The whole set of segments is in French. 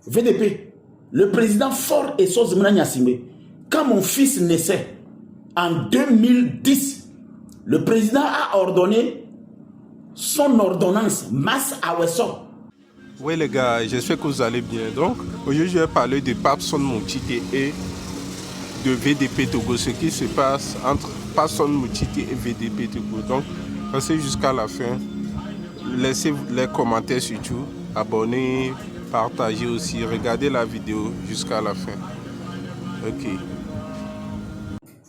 VDP, le président Faure et Sozimana Gnassingbé, quand mon fils naissait en 2010, le président a ordonné son ordonnance Mass Aweso. Oui les gars, j'espère que vous allez bien. Donc, aujourd'hui je vais parler de Pape Son Moutité et de VDP Togo, ce qui se passe entre Pape Son Moutité et VDP Togo. Donc, passez jusqu'à la fin. Laissez les commentaires surtout, abonnez, partagez aussi, regardez la vidéo jusqu'à la fin. Ok.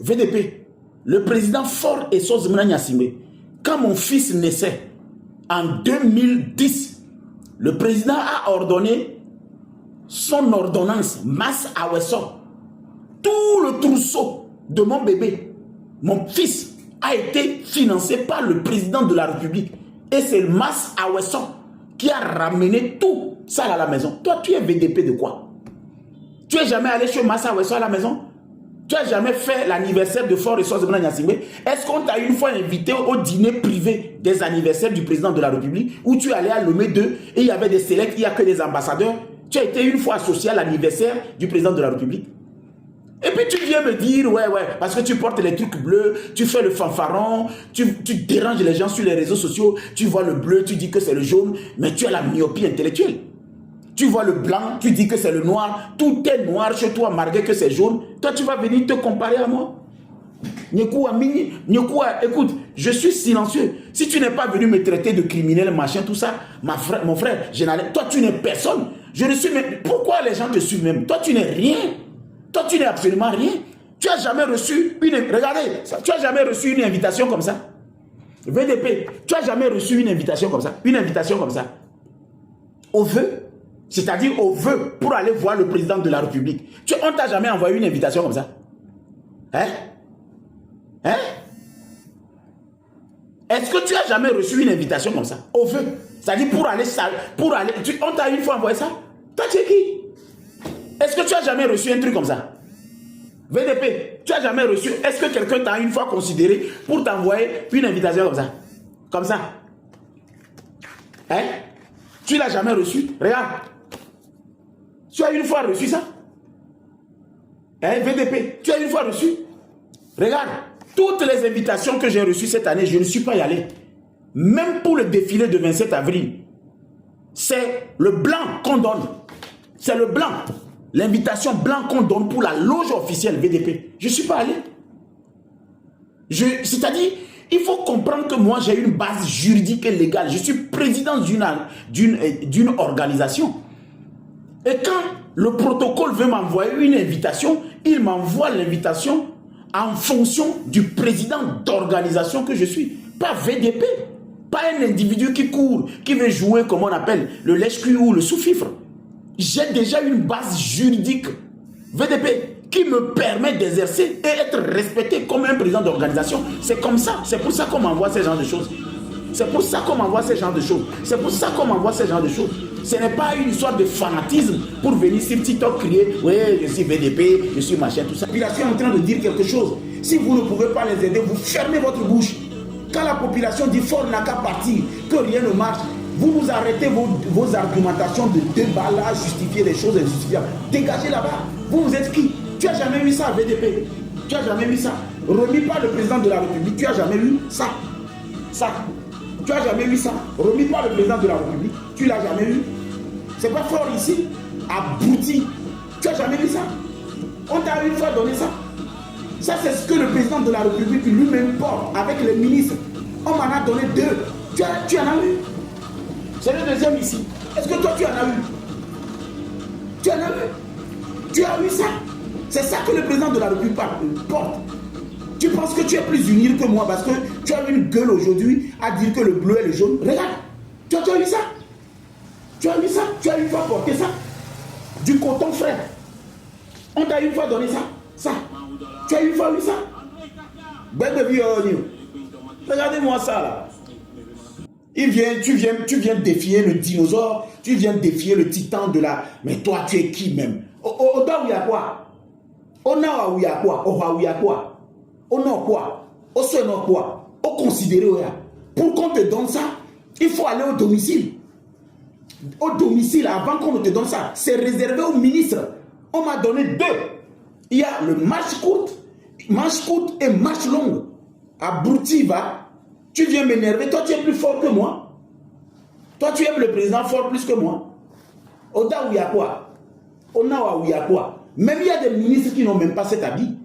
VDP, le président Faure et Sozimana Gnassingbé, quand mon fils naissait en 2010, le président a ordonné son ordonnance Mass Aweso. Tout le trousseau de mon bébé, mon fils, a été financé par le président de la République. Et c'est le Mass Aweso qui a ramené tout ça à la maison. Toi, tu es VDP de quoi? Tu n'es jamais allé chez Mass Aweso à la maison? Tu n'as jamais fait l'anniversaire de Faure et Sozimana Gnassingbé? Est-ce qu'on t'a une fois invité au dîner privé des anniversaires du président de la République où tu allais à Lomé 2 et il y avait des sélects, il n'y a que des ambassadeurs? Tu as été une fois associé à l'anniversaire du président de la République? Et puis tu viens me dire, ouais, parce que tu portes les trucs bleus, tu fais le fanfaron, tu déranges les gens sur les réseaux sociaux, tu vois le bleu, tu dis que c'est le jaune, mais tu as la myopie intellectuelle. Tu vois le blanc, tu dis que c'est le noir, tout est noir chez toi, malgré que c'est jaune. Toi, tu vas venir te comparer à moi. Écoute, je suis silencieux. Si tu n'es pas venu me traiter de criminel, machin, tout ça, mon frère, toi, tu n'es personne. Je ne suis même... Pourquoi les gens te suivent même? Toi, tu n'es rien. Toi, tu n'es absolument rien. Tu n'as jamais reçu une... Regardez, tu n'as jamais reçu une invitation comme ça. VDP, tu n'as jamais reçu une invitation comme ça. Une invitation comme ça. Au vœu. C'est-à-dire au vœu pour aller voir le président de la République. On ne t'a jamais envoyé une invitation comme ça. Hein? Est-ce que tu n'as jamais reçu une invitation comme ça? Au vœu. C'est-à-dire pour aller... on t'a une fois envoyé ça? Toi, tu es qui? Est-ce que tu n'as jamais reçu un truc comme ça? VDP, tu n'as jamais reçu... Est-ce que quelqu'un t'a une fois considéré pour t'envoyer une invitation comme ça? Comme ça? Hein? Tu ne l'as jamais reçu? Regarde. Tu as une fois reçu ça? Hein, VDP, tu as une fois reçu? Regarde. Toutes les invitations que j'ai reçues cette année, je ne suis pas y allé. Même pour le défilé de 27 avril. C'est le blanc qu'on donne. C'est le blanc. L'invitation blanc qu'on donne pour la loge officielle VDP. Je ne suis pas allé. C'est-à-dire, il faut comprendre que moi, j'ai une base juridique et légale. Je suis président d'une organisation. Et quand le protocole veut m'envoyer une invitation, il m'envoie l'invitation en fonction du président d'organisation que je suis. Pas VDP. Pas un individu qui court, qui veut jouer, comme on appelle, le lèche-cul ou le sous-fifre. J'ai déjà une base juridique, VDP, qui me permet d'exercer et être respecté comme un président d'organisation. C'est comme ça. C'est pour ça qu'on m'envoie ce genre de choses. C'est pour ça qu'on m'envoie ce genre de choses. C'est pour ça qu'on m'envoie ce genre de choses. Ce n'est pas une histoire de fanatisme pour venir sur TikTok crier « Oui, je suis VDP, je suis machin, tout ça ». La population est en train de dire quelque chose. Si vous ne pouvez pas les aider, vous fermez votre bouche. Quand la population dit « Faure n'a qu'à partir, que rien ne marche », vous arrêtez vos argumentations de débat là, justifier des choses injustifiables. Dégagez là-bas. Vous êtes qui? Tu n'as jamais vu ça, VDP? Tu n'as jamais vu ça? Remis par le président de la République, tu n'as jamais vu ça? Tu n'as jamais vu ça? Remis par le président de la République, tu l'as jamais vu? C'est pas fort ici? Abouti. Tu n'as jamais vu ça? On t'a une fois donné ça? Ça, c'est ce que le président de la République lui-même porte avec les ministres. On m'en a donné 2. Tu en as vu? C'est le deuxième ici. Est-ce que toi, tu en as eu? Tu en as vu? Tu as vu ça? C'est ça que le président de la République porte. Tu penses que tu es plus uni que moi parce que tu as une gueule aujourd'hui à dire que le bleu et le jaune. Regarde. Tu as vu ça? Tu as vu ça? Tu as une fois porté ça? Du coton frais. On t'a une fois donné ça? Ça. Tu as une fois vu ça? Regardez-moi ça là. Tu viens défier le dinosaure, tu viens défier le titan de la... Mais toi, tu es qui même? On a quoi? On a quoi? On a quoi? On se nomme quoi? On considère quoi? Pour qu'on te donne ça, il faut aller au domicile. au domicile avant qu'on ne te donne ça. C'est réservé aux ministres. On m'a donné 2. Il y a le marche courte et marche longue. À Bourtiva, tu viens m'énerver. Toi, tu es plus fort que moi. Toi, tu aimes le président fort plus que moi. Oda où il y a quoi? Onawa où il y a quoi? Même il y a des ministres qui n'ont même pas cet habit.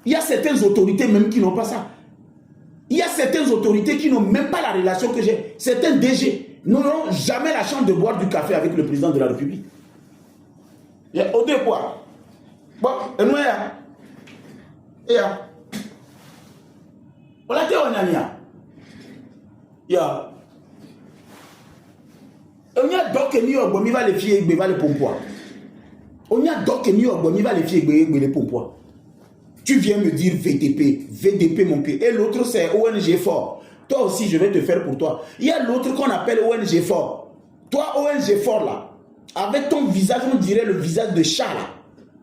Il y a certaines autorités même qui n'ont pas ça. Il y a certaines autorités qui n'ont même pas la relation que j'ai. Certains DG n'auront jamais la chance de boire du café avec le président de la République. Il y a au deux quoi. Bon, et nous, il y a. On a dit, on a mis. Il y a. On y a donc New York, il va les fier, il va les pompoir. On y a donc New York, il va les fier, il va les pompoir. Tu viens me dire VDP mon pied. Et l'autre c'est ONG Fort. Toi aussi je vais te faire pour toi. Il y a l'autre qu'on appelle ONG Fort. Toi ONG Fort là, avec ton visage, on dirait le visage de chat là.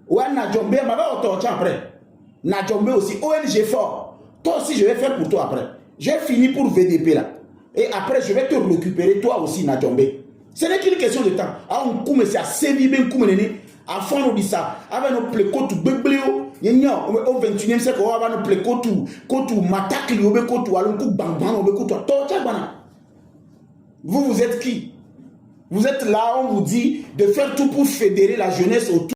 Ouais, Nadjombe, ma va au après. Nadjombe aussi, ONG Fort. Toi aussi je vais faire pour toi après. J'ai fini pour VDP là. Et après je vais te récupérer toi aussi Nadjombe. Ce n'est qu'une question de temps. Ah, on coume, c'est à sévir, bien coume, à fond, on dit ça. Avec nos plécotes, bébléo, au 21e siècle, on va nos plécotes, kotu, matakli, kotu, alonkou, bang, bang, kotu, vous êtes qui? Vous êtes là, on vous dit de faire tout pour fédérer la jeunesse autour.